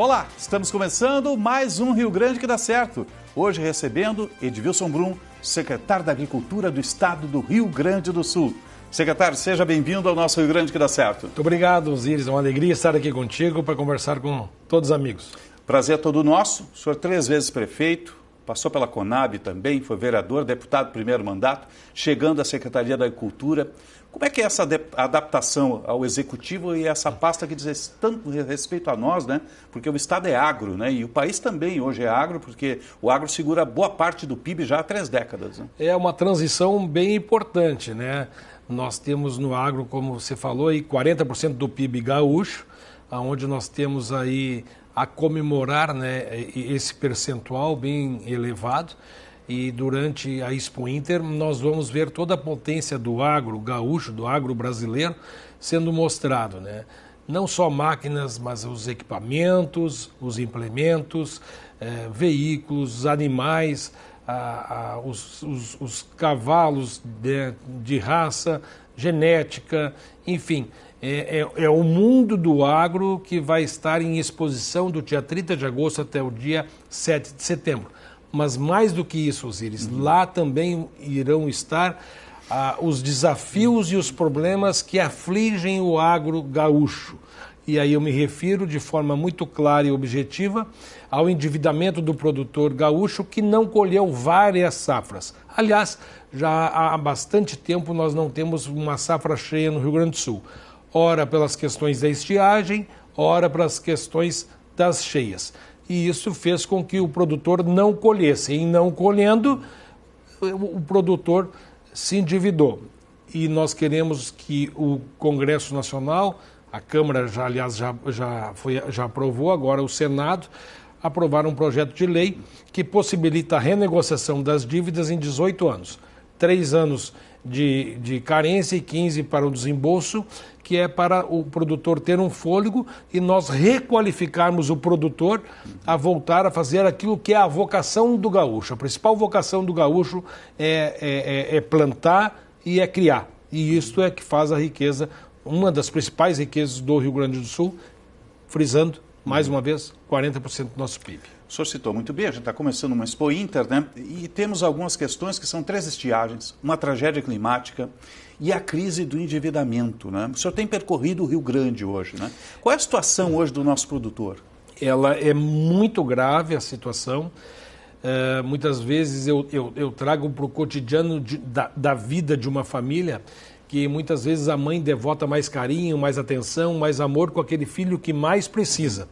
Olá, estamos começando mais um Rio Grande que dá certo. Hoje recebendo Edvilson Brum, secretário da Agricultura do Estado do Rio Grande do Sul. Secretário, seja bem-vindo ao nosso Rio Grande que dá certo. Muito obrigado, Osiris. É uma alegria estar aqui contigo para conversar com todos os amigos. Prazer todo nosso. O senhor 3 vezes prefeito, passou pela Conab também, foi vereador, deputado primeiro mandato, chegando à Secretaria da Agricultura. Como é que é essa adaptação ao Executivo e essa pasta que diz tanto respeito a nós, né? Porque o Estado é agro, né? E o país também hoje é agro, porque o agro segura boa parte do PIB já há 3 décadas. Né? É uma transição bem importante, né? Nós temos no agro, como você falou, aí 40% do PIB gaúcho, onde nós temos aí a comemorar, né, esse percentual bem elevado. E durante a Expo Inter nós vamos ver toda a potência do agro gaúcho, do agro brasileiro, sendo mostrado, né? Não só máquinas, mas os equipamentos, os implementos, veículos, animais, os cavalos de raça, genética, enfim. É o mundo do agro que vai estar em exposição do dia 30 de agosto até o dia 7 de setembro. Mas mais do que isso, Osiris, lá também irão estar os desafios e os problemas que afligem o agro gaúcho. E aí eu me refiro de forma muito clara e objetiva ao endividamento do produtor gaúcho que não colheu várias safras. Aliás, já há bastante tempo nós não temos uma safra cheia no Rio Grande do Sul. Ora pelas questões da estiagem, ora pelas questões das cheias. E isso fez com que o produtor não colhesse. E não colhendo, o produtor se endividou. E nós queremos que o Congresso Nacional, a Câmara já aprovou, agora o Senado, aprovar um projeto de lei que possibilita a renegociação das dívidas em 18 anos. 3 anos de carência e 15 para o desembolso, que é para o produtor ter um fôlego e nós requalificarmos o produtor a voltar a fazer aquilo que é a vocação do gaúcho. A principal vocação do gaúcho é plantar e é criar. E isto é que faz a riqueza, uma das principais riquezas do Rio Grande do Sul, frisando, mais uma vez, 40% do nosso PIB. O senhor citou muito bem, a gente está começando uma Expo Inter, né? E temos algumas questões que são 3 estiagens, uma tragédia climática e a crise do endividamento, né? O senhor tem percorrido o Rio Grande hoje, né? Qual é a situação hoje do nosso produtor? Ela é muito grave, a situação. Muitas vezes eu trago para o cotidiano da vida de uma família que muitas vezes a mãe devota mais carinho, mais atenção, mais amor com aquele filho que mais precisa,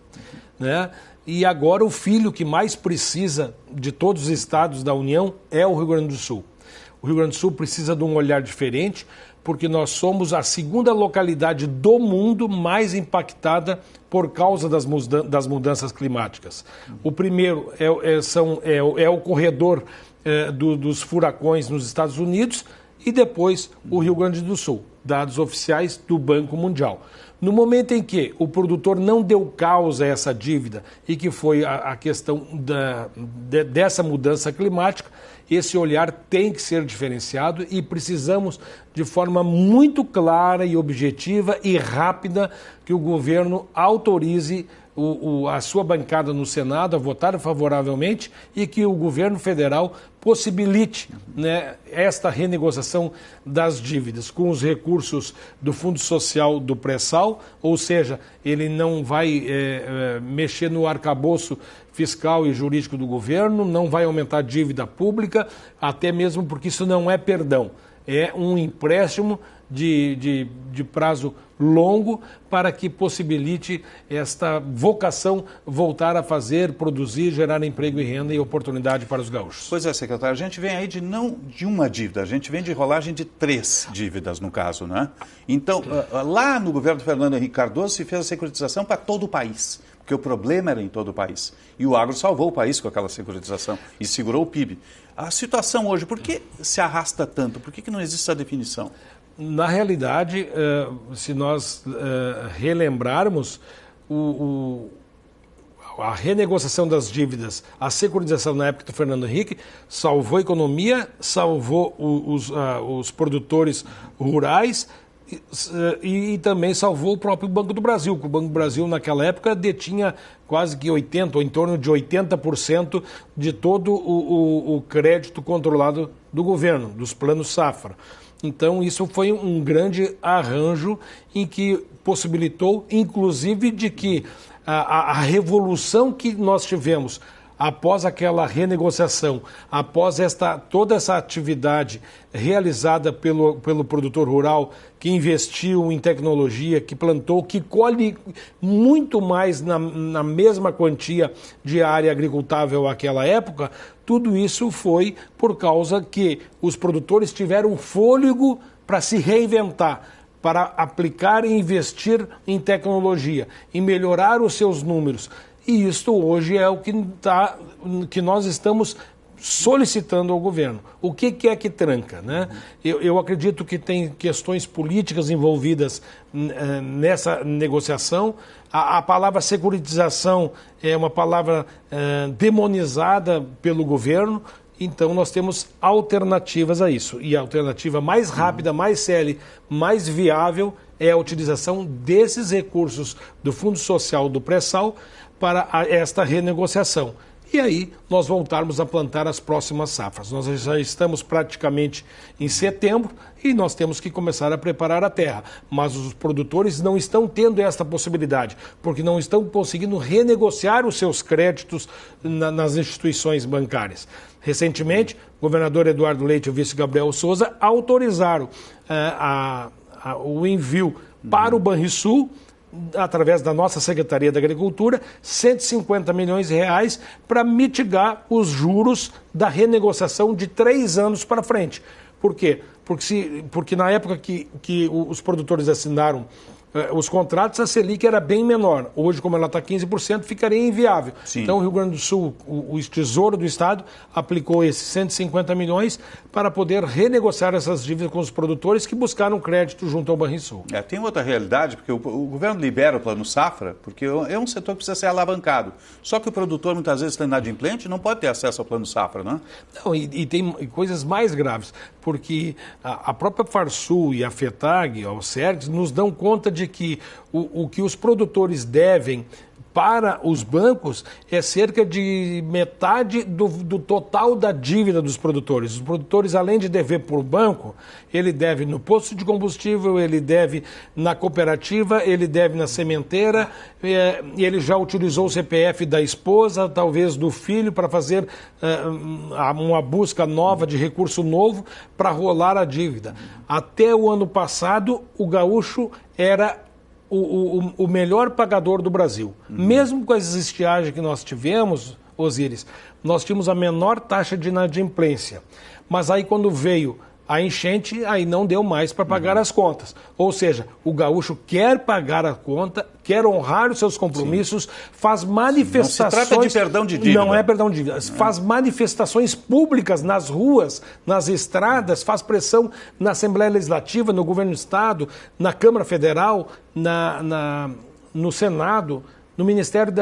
né? E agora o filho que mais precisa de todos os estados da União é o Rio Grande do Sul. O Rio Grande do Sul precisa de um olhar diferente, porque nós somos a 2ª localidade do mundo mais impactada por causa das mudanças climáticas. O primeiro é o corredor dos furacões nos Estados Unidos e depois o Rio Grande do Sul, dados oficiais do Banco Mundial. No momento em que o produtor não deu causa a essa dívida e que foi a questão dessa mudança climática, esse olhar tem que ser diferenciado e precisamos, de forma muito clara e objetiva e rápida, que o governo autorize a sua bancada no Senado a votar favoravelmente e que o governo federal possibilite, né, esta renegociação das dívidas com os recursos do Fundo Social do Pré-Sal, ou seja, ele não vai mexer no arcabouço fiscal e jurídico do governo, não vai aumentar a dívida pública, até mesmo porque isso não é perdão, é um empréstimo de prazo longo para que possibilite esta vocação voltar a fazer, produzir, gerar emprego e renda e oportunidade para os gaúchos. Pois é, secretário, a gente vem aí não de uma dívida, a gente vem de rolagem de 3 dívidas, no caso, né? Então, lá no governo do Fernando Henrique Cardoso se fez a securitização para todo o país, porque o problema era em todo o país. E o agro salvou o país com aquela securitização e segurou o PIB. A situação hoje, por que se arrasta tanto? Por que não existe essa definição? Na realidade, se nós relembrarmos, a renegociação das dívidas, a securitização na época do Fernando Henrique, salvou a economia, salvou os produtores rurais e também salvou o próprio Banco do Brasil, que o Banco do Brasil naquela época detinha quase que 80%, ou em torno de 80% de todo o crédito controlado do governo, dos planos safra. Então isso foi um grande arranjo em que possibilitou, inclusive, de que a revolução que nós tivemos após aquela renegociação, após toda essa atividade realizada pelo produtor rural, que investiu em tecnologia, que plantou, que colhe muito mais na mesma quantia de área agricultável àquela época, tudo isso foi por causa que os produtores tiveram fôlego para se reinventar, para aplicar e investir em tecnologia, em melhorar os seus números. E isto hoje é o que nós estamos solicitando ao governo. O que é que tranca, né? Eu acredito que tem questões políticas envolvidas nessa negociação. A palavra securitização é uma palavra demonizada pelo governo. Então, nós temos alternativas a isso. E a alternativa mais rápida, mais célere, mais viável é a utilização desses recursos do Fundo Social do Pré-Sal para esta renegociação. E aí nós voltarmos a plantar as próximas safras. Nós já estamos praticamente em setembro e nós temos que começar a preparar a terra. Mas os produtores não estão tendo esta possibilidade, porque não estão conseguindo renegociar os seus créditos nas instituições bancárias. Recentemente, o governador Eduardo Leite e o vice Gabriel Souza autorizaram o envio para o Banrisul, através da nossa Secretaria da Agricultura, 150 milhões de reais para mitigar os juros da renegociação de 3 anos para frente. Por quê? Porque na época que os produtores assinaram os contratos, a Selic era bem menor. Hoje, como ela está 15%, ficaria inviável. Sim. Então, o Rio Grande do Sul, o Tesouro do Estado, aplicou esses 150 milhões para poder renegociar essas dívidas com os produtores que buscaram crédito junto ao Banrisul. Tem outra realidade, porque o governo libera o Plano Safra, porque é um setor que precisa ser alavancado. Só que o produtor, muitas vezes, está inadimplente, não pode ter acesso ao Plano Safra, não é? Não, e tem coisas mais graves, porque a própria Farsul e a FETAG, o SERGS, nos dão conta de que o que os produtores devem para os bancos é cerca de metade do total da dívida dos produtores. Os produtores, além de dever por banco, ele deve no posto de combustível, ele deve na cooperativa, ele deve na sementeira, ele já utilizou o CPF da esposa, talvez do filho, para fazer uma busca nova de recurso novo para rolar a dívida. Até o ano passado, o gaúcho era o melhor pagador do Brasil. Mesmo com as estiagens que nós tivemos, Osíris, nós tínhamos a menor taxa de inadimplência. Mas aí quando veio a enchente, aí não deu mais para pagar as contas. Ou seja, o gaúcho quer pagar a conta, quer honrar os seus compromissos, faz manifestações... Não se trata de perdão de dívida. Não é perdão de dívida. Faz manifestações públicas nas ruas, nas estradas, faz pressão na Assembleia Legislativa, no Governo do Estado, na Câmara Federal, no Senado, no Ministério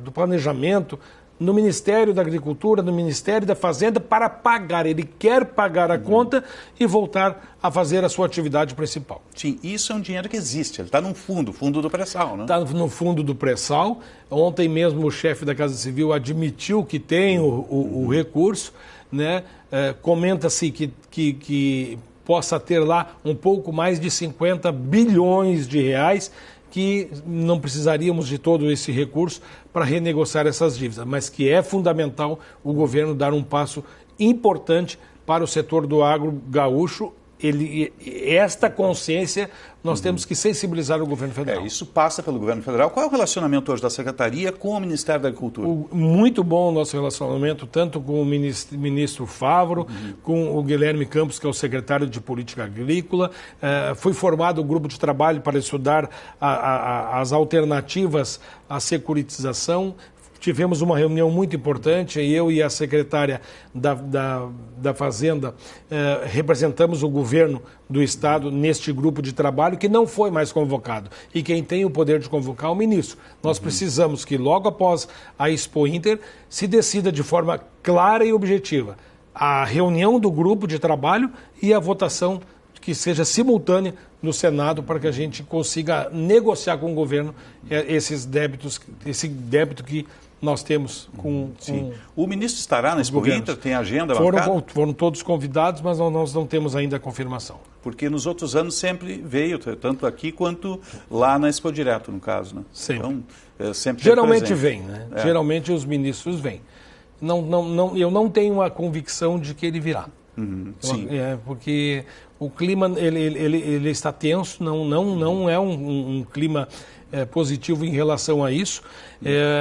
do Planejamento, no Ministério da Agricultura, no Ministério da Fazenda, para pagar. Ele quer pagar a conta e voltar a fazer a sua atividade principal. Sim, isso é um dinheiro que existe, ele está no fundo do pré-sal, né? Está no fundo do pré-sal. Ontem mesmo o chefe da Casa Civil admitiu que tem o recurso, né? Comenta-se que possa ter lá um pouco mais de 50 bilhões de reais, que não precisaríamos de todo esse recurso para renegociar essas dívidas, mas que é fundamental o governo dar um passo importante para o setor do agro gaúcho. Esta consciência nós temos que sensibilizar o governo federal. Isso passa pelo governo federal. Qual é o relacionamento hoje da Secretaria com o Ministério da Agricultura? Muito bom o nosso relacionamento, tanto com o ministro Favro, com o Guilherme Campos, que é o secretário de Política Agrícola. Foi formado um grupo de trabalho para estudar as alternativas à securitização. Tivemos uma reunião muito importante, eu e a secretária da Fazenda representamos o governo do Estado neste grupo de trabalho que não foi mais convocado. E quem tem o poder de convocar é o ministro. Nós precisamos que logo após a Expo Inter se decida de forma clara e objetiva a reunião do grupo de trabalho e a votação que seja simultânea no Senado para que a gente consiga negociar com o governo esse débito que nós temos com o ministro estará na Expo Inter? Tem agenda marcada? Foram todos convidados, mas nós não temos ainda a confirmação. Porque nos outros anos sempre veio, tanto aqui quanto lá na Expo Direto, no caso, né? Sempre. Então, sempre geralmente vem, né? Geralmente os ministros vêm. Eu não tenho a convicção de que ele virá. Sim. Porque o clima ele está tenso, não é um clima positivo em relação a isso.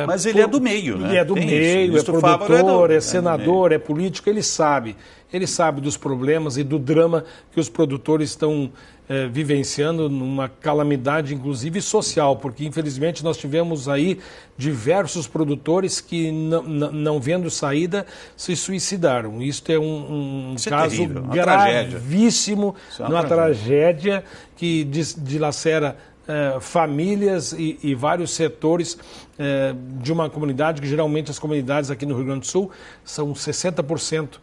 Mas ele é do meio, né? Ele é do meio, é produtor, é senador, é político, ele sabe dos problemas e do drama que os produtores estão vivenciando, numa calamidade, inclusive social, porque infelizmente nós tivemos aí diversos produtores que, não vendo saída, se suicidaram. Isto é um caso terrível, gravíssimo, uma tragédia que dilacera famílias e vários setores de uma comunidade, que geralmente as comunidades aqui no Rio Grande do Sul são 60%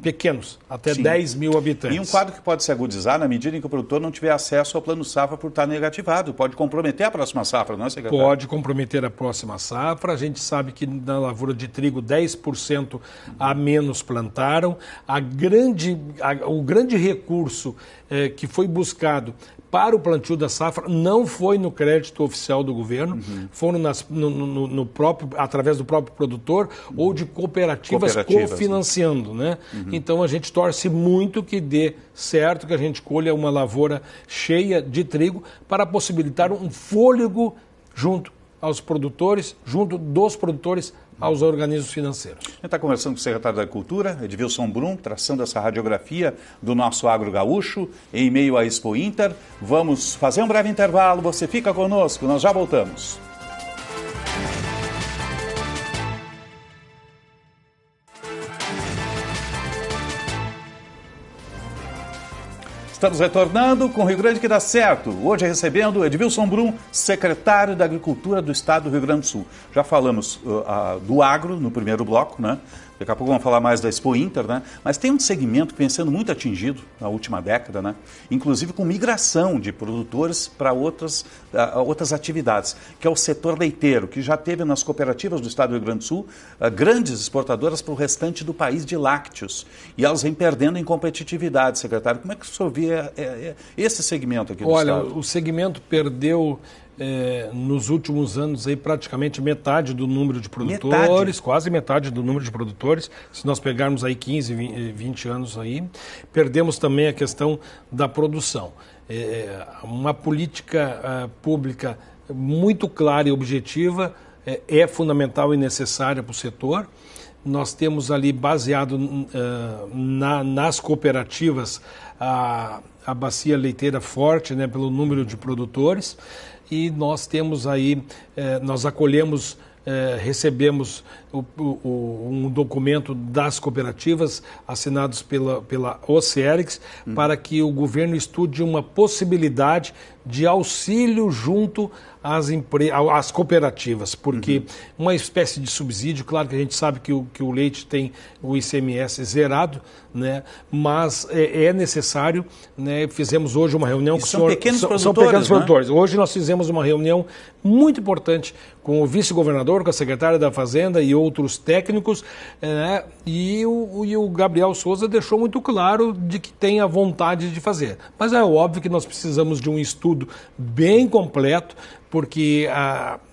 pequenos, até 10 mil habitantes. E um quadro que pode se agudizar na medida em que o produtor não tiver acesso ao plano safra por estar negativado. Pode comprometer a próxima safra, não é, secretário? Pode comprometer a próxima safra. A gente sabe que na lavoura de trigo 10% a menos plantaram. O grande recurso que foi buscado para o plantio da safra não foi no crédito oficial do governo, foram no próprio, através do próprio produtor ou de cooperativas cofinanciando, né? Então a gente torce muito que dê certo, que a gente colha uma lavoura cheia de trigo para possibilitar um fôlego junto aos produtores, junto dos produtores aos organismos financeiros. A gente está conversando com o secretário da Agricultura, Edvilson Brum, traçando essa radiografia do nosso agro gaúcho em meio à Expo Inter. Vamos fazer um breve intervalo, você fica conosco, nós já voltamos. Estamos retornando com o Rio Grande que dá certo. Hoje recebendo Edvilson Brum, secretário da Agricultura do Estado do Rio Grande do Sul. Já falamos do agro no primeiro bloco, né? Daqui a pouco vamos falar mais da Expo Inter, né? Mas tem um segmento que vem sendo muito atingido na última década, né? Inclusive com migração de produtores para outras atividades, que é o setor leiteiro, que já teve nas cooperativas do Estado do Rio Grande do Sul grandes exportadoras para o restante do país de lácteos. E elas vêm perdendo em competitividade, secretário. Como é que o senhor vê esse segmento aqui do Estado? Olha, o segmento perdeu nos últimos anos aí praticamente metade do número de produtores, quase metade do número de produtores, se nós pegarmos aí 15, 20 anos aí. Perdemos também a questão da produção. Uma política pública muito clara e objetiva é fundamental e necessária para o setor. Nós temos ali baseado nas cooperativas a bacia leiteira forte, né, pelo número de produtores. E nós temos aí, nós acolhemos, recebemos um documento das cooperativas assinados pela OCERIX para que o governo estude uma possibilidade de auxílio junto às cooperativas, porque uma espécie de subsídio, claro que a gente sabe que o leite tem o ICMS zerado, né? Mas é necessário, né? Fizemos hoje uma reunião com o senhor... São pequenos produtores. Hoje nós fizemos uma reunião muito importante com o vice-governador, com a secretária da Fazenda e outros técnicos, né? E o Gabriel Souza deixou muito claro de que tem a vontade de fazer. Mas é óbvio que nós precisamos de um estudo bem completo, porque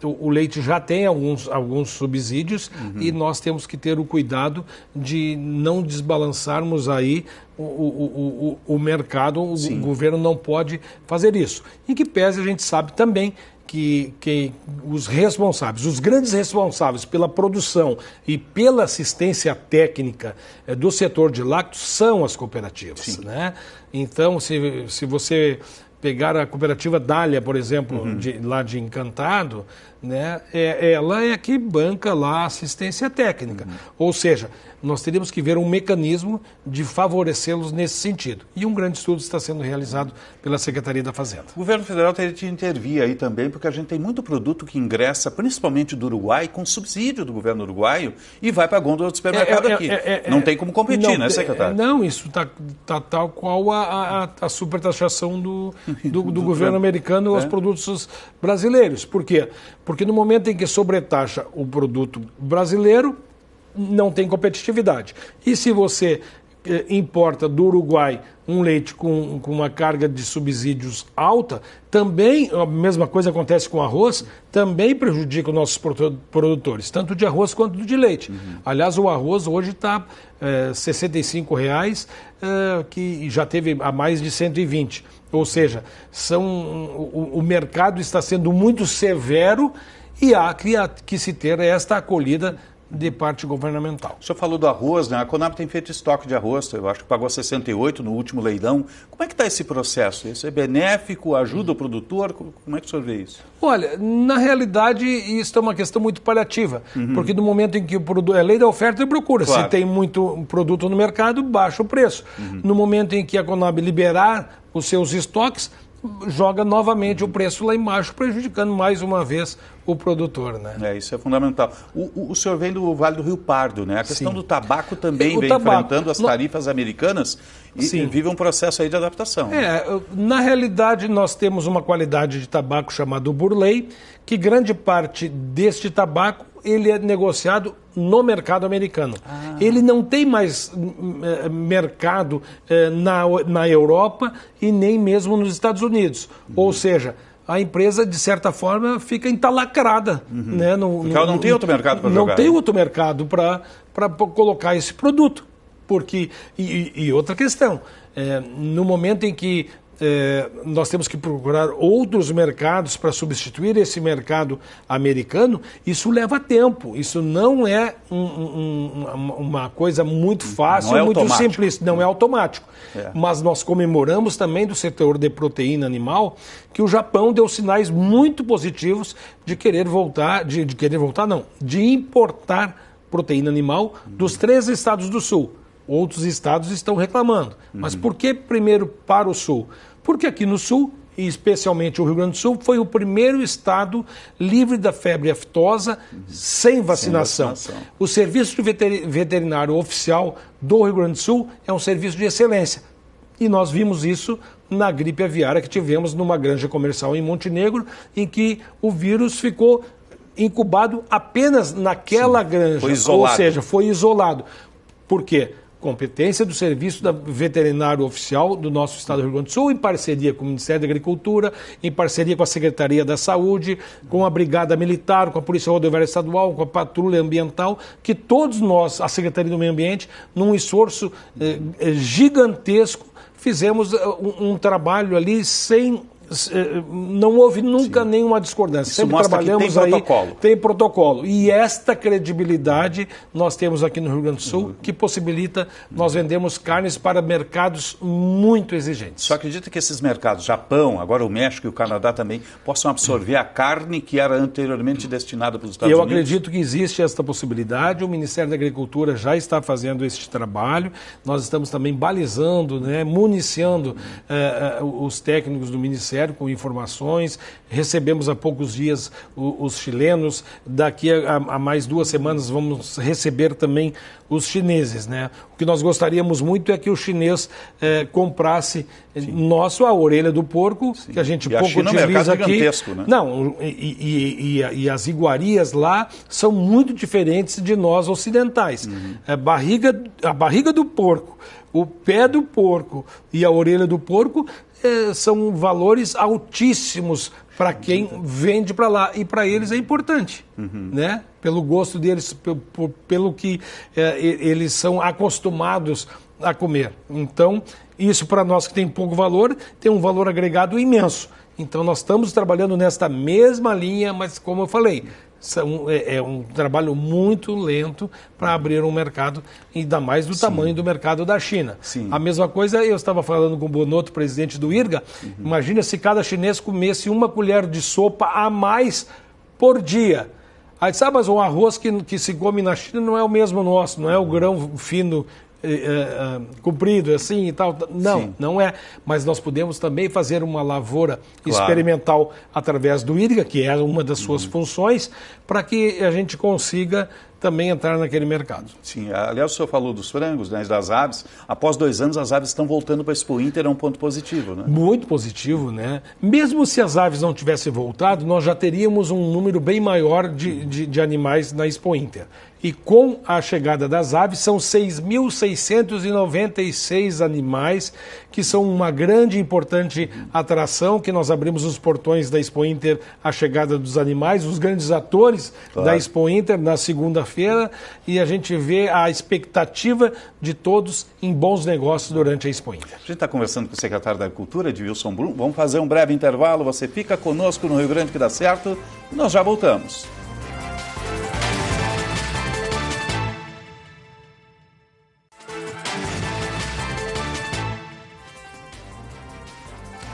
o leite já tem alguns subsídios e nós temos que ter o cuidado de não desbalançarmos aí o mercado. O governo não pode fazer isso. Em que pese a gente sabe também que os responsáveis, os grandes responsáveis pela produção e pela assistência técnica do setor de lácteos são as cooperativas, né? Então, se você pegar a cooperativa Dália, por exemplo, lá de Encantado, né, ela é que banca lá a assistência técnica. Ou seja, nós teríamos que ver um mecanismo de favorecê-los nesse sentido. E um grande estudo está sendo realizado pela Secretaria da Fazenda. O governo federal teria que intervir aí também, porque a gente tem muito produto que ingressa, principalmente do Uruguai, com subsídio do governo uruguaio e vai para a gôndola do supermercado aqui. Não tem como competir, né, secretário? Não, isso está tal qual a supertaxação do governo americano aos produtos brasileiros. Por quê? Porque no momento em que sobretaxa o produto brasileiro, não tem competitividade. E se você importa do Uruguai um leite com uma carga de subsídios alta, também, a mesma coisa acontece com arroz, também prejudica os nossos produtores, tanto de arroz quanto de leite. Aliás, o arroz hoje está R$ 65,00, que já teve a mais de 120. Ou seja, o mercado está sendo muito severo e há que se ter esta acolhida de parte governamental. O senhor falou do arroz, né? A Conab tem feito estoque de arroz, eu acho que pagou 68 no último leilão. Como é que está esse processo? Isso é benéfico, ajuda o produtor? Como é que o senhor vê isso? Olha, na realidade, isso é uma questão muito paliativa, porque no momento em que o produto é lei da oferta e procura, claro. Se tem muito produto no mercado, baixa o preço. No momento em que a Conab liberar os seus estoques, joga novamente o preço lá embaixo, prejudicando mais uma vez o produtor, né? Isso é fundamental. O senhor vem do Vale do Rio Pardo, né? A questão do tabaco também vem enfrentando as tarifas americanas e vive um processo aí de adaptação. Na realidade, nós temos uma qualidade de tabaco chamado Burley, que grande parte deste tabaco ele é negociado no mercado americano. Ele não tem mais mercado na Europa e nem mesmo nos Estados Unidos. Ou seja, a empresa, de certa forma, fica entalacrada. Né? Não tem outro mercado para jogar. Não tem outro mercado para colocar esse produto. Porque, e outra questão, no momento em que nós temos que procurar outros mercados para substituir esse mercado americano, isso leva tempo. Isso não é uma coisa muito fácil, muito simples, não é automático. Mas nós comemoramos também do setor de proteína animal que o Japão deu sinais muito positivos de querer voltar, de importar proteína animal dos 3 estados do Sul. Outros estados estão reclamando. Mas por que primeiro para o Sul? Porque aqui no Sul, e especialmente o Rio Grande do Sul, foi o primeiro estado livre da febre aftosa sem vacinação. O serviço veterinário oficial do Rio Grande do Sul é um serviço de excelência. E nós vimos isso na gripe aviária que tivemos numa granja comercial em Montenegro, em que o vírus ficou incubado apenas naquela granja. Foi isolado. Ou seja, foi isolado. Por quê? Competência do Serviço Veterinário Oficial do nosso Estado do Rio Grande do Sul, em parceria com o Ministério da Agricultura, em parceria com a Secretaria da Saúde, com a Brigada Militar, com a Polícia Rodoviária Estadual, com a Patrulha Ambiental, que todos nós, a Secretaria do Meio Ambiente, num esforço gigantesco, fizemos um trabalho ali sem... Não houve nunca nenhuma discordância. Isso sempre mostra trabalhamos que tem protocolo. Tem protocolo. E esta credibilidade nós temos aqui no Rio Grande do Sul, que possibilita nós vendermos carnes para mercados muito exigentes. Só acredita que esses mercados, Japão, agora o México e o Canadá também, possam absorver a carne que era anteriormente destinada para os Estados Unidos? Eu acredito que existe esta possibilidade. O Ministério da Agricultura já está fazendo este trabalho. Nós estamos também balizando, municiando os técnicos do Ministério com informações. Recebemos há poucos dias os chilenos. Daqui a mais 2 semanas vamos receber também os chineses, né? O que nós gostaríamos muito é que o chinês comprasse a orelha do porco, que a gente pouco utiliza aqui. Né? Não, e as iguarias lá são muito diferentes de nós ocidentais. A barriga do porco, o pé do porco e a orelha do porco são valores altíssimos para quem vende para lá. E para eles é importante, né? Pelo gosto deles, pelo que eles são acostumados a comer. Então, isso para nós que tem pouco valor, tem um valor agregado imenso. Então, nós estamos trabalhando nesta mesma linha, mas como eu falei, É um trabalho muito lento para abrir um mercado, ainda mais do tamanho do mercado da China. Sim. A mesma coisa, eu estava falando com o Bonotto, presidente do IRGA, imagina se cada chinês comesse uma colher de sopa a mais por dia. Aí sabe, mas o arroz que se come na China não é o mesmo nosso, não é o grão fino, comprido assim e tal. Não, Sim. não é. Mas nós podemos também fazer uma lavoura experimental através do IRGA, que é uma das suas funções, para que a gente consiga também entrar naquele mercado. Sim, aliás, o senhor falou dos frangos, né, das aves. Após 2 anos, as aves estão voltando para a Expo Inter, é um ponto positivo, né? Muito positivo, né? Mesmo se as aves não tivessem voltado, nós já teríamos um número bem maior de animais na Expo Inter. E com a chegada das aves, são 6.696 animais, que são uma grande e importante atração, que nós abrimos os portões da Expo Inter, a chegada dos animais, os grandes atores da Expo Inter na segunda-feira, e a gente vê a expectativa de todos em bons negócios durante a Expo Inter. A gente está conversando com o secretário da Agricultura, Edvilson Brum. Vamos fazer um breve intervalo. Você fica conosco no Rio Grande que dá certo. Nós já voltamos.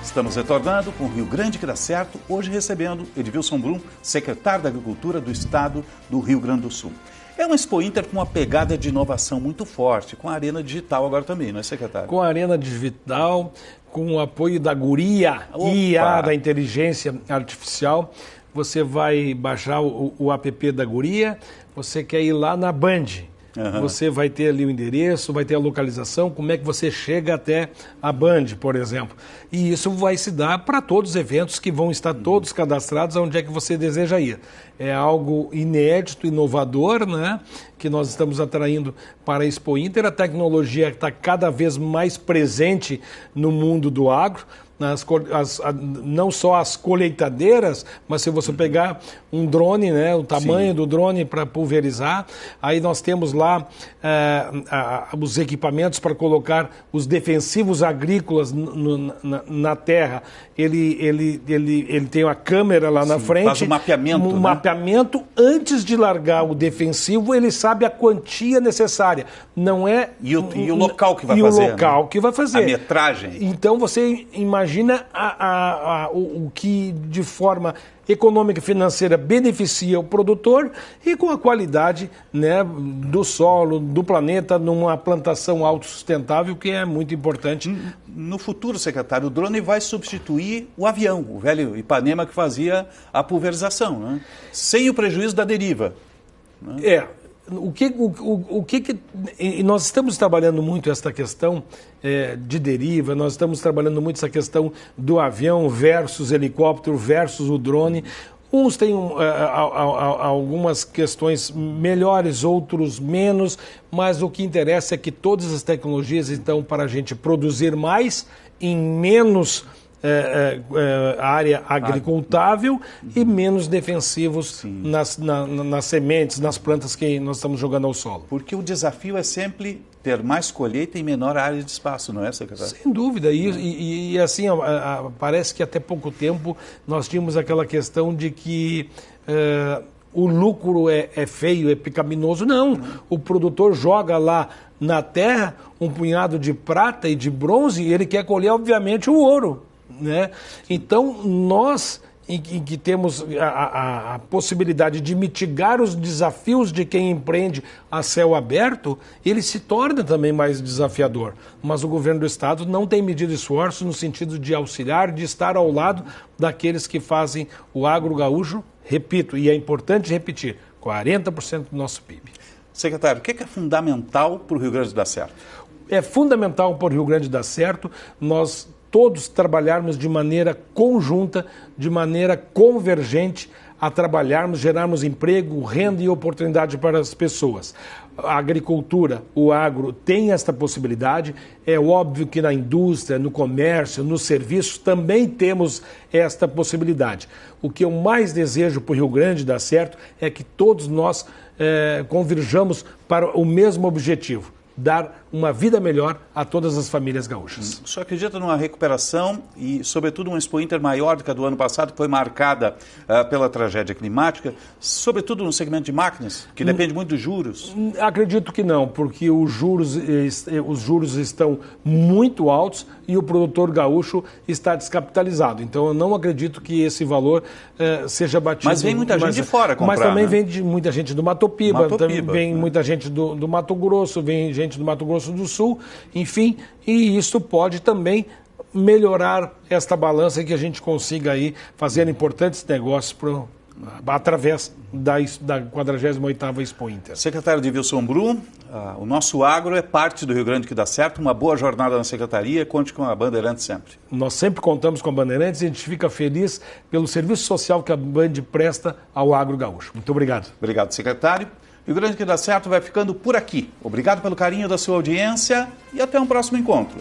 Estamos retornando com o Rio Grande que dá certo, hoje recebendo Edvilson Brum, secretário da Agricultura do Estado do Rio Grande do Sul. É uma Expo Inter com uma pegada de inovação muito forte, com a Arena Digital agora também, não é, secretário? Com a Arena Digital, com o apoio da Guria, IA, da Inteligência Artificial. Você vai baixar o app da Guria, você quer ir lá na Band. Você vai ter ali o endereço, vai ter a localização, como é que você chega até a Band, por exemplo. E isso vai se dar para todos os eventos que vão estar todos cadastrados aonde é que você deseja ir. É algo inédito, inovador, né? Que nós estamos atraindo para a Expo Inter. A tecnologia está cada vez mais presente no mundo do agro. Não só as colheitadeiras, mas se você pegar um drone, né, o tamanho do drone para pulverizar, aí nós temos lá os equipamentos para colocar os defensivos agrícolas na terra. Ele tem uma câmera lá na frente. Faz um mapeamento. Um mapeamento. Antes de largar o defensivo, ele sabe a quantia necessária. Não é... E o local que vai fazer. E o local que vai fazer. A metragem. Então você imagina o que de forma econômica e financeira beneficia o produtor e com a qualidade, né, do solo, do planeta, numa plantação autossustentável, que é muito importante. No futuro, secretário, o drone vai substituir o avião, o velho Ipanema que fazia a pulverização, né? Sem o prejuízo da deriva. Né? E nós estamos trabalhando muito esta questão de deriva, nós estamos trabalhando muito essa questão do avião versus helicóptero versus o drone. Uns têm algumas questões melhores, outros menos, mas o que interessa é que todas as tecnologias estão para a gente produzir mais em menos área agricultável e menos defensivos nas sementes, nas plantas que nós estamos jogando ao solo. Porque o desafio é sempre ter mais colheita em menor área de espaço, não é, secretário? Sem dúvida. E assim, parece que até pouco tempo nós tínhamos aquela questão de que o lucro é feio, é pecaminoso. Não, o produtor joga lá na terra um punhado de prata e de bronze e ele quer colher, obviamente, o ouro. Né? Então, nós, em que temos a possibilidade de mitigar os desafios de quem empreende a céu aberto, ele se torna também mais desafiador. Mas o governo do Estado não tem medido esforços no sentido de auxiliar, de estar ao lado daqueles que fazem o agro gaúcho, repito, e é importante repetir, 40% do nosso PIB. Secretário, o que é fundamental para o Rio Grande dar certo? É fundamental para o Rio Grande dar certo nós todos trabalharmos de maneira conjunta, de maneira convergente, a trabalharmos, gerarmos emprego, renda e oportunidade para as pessoas. A agricultura, o agro tem esta possibilidade. É óbvio que na indústria, no comércio, nos serviços também temos esta possibilidade. O que eu mais desejo para o Rio Grande dar certo é que todos nós converjamos para o mesmo objetivo. Dar uma vida melhor a todas as famílias gaúchas. O senhor acredita numa recuperação e, sobretudo, uma Expo Inter maior do que a do ano passado, que foi marcada pela tragédia climática, sobretudo no segmento de máquinas, que depende muito dos juros? Acredito que não, porque os juros estão muito altos e o produtor gaúcho está descapitalizado. Então, eu não acredito que esse valor seja batido. Mas vem muita gente de fora comprar, mas também né? vem muita gente do Mato Piba, também vem muita gente do Mato Grosso, vem gente do Mato Grosso do Sul, enfim, e isso pode também melhorar esta balança e que a gente consiga aí fazer importantes negócios através da 48ª Expo Inter. Secretário Edilson Brum, o nosso agro é parte do Rio Grande que dá certo, uma boa jornada na Secretaria, conte com a Bandeirantes sempre. Nós sempre contamos com a Bandeirantes e a gente fica feliz pelo serviço social que a Band presta ao agro gaúcho. Muito obrigado. Obrigado, secretário. Rio Grande que dá certo vai ficando por aqui. Obrigado pelo carinho da sua audiência e até um próximo encontro.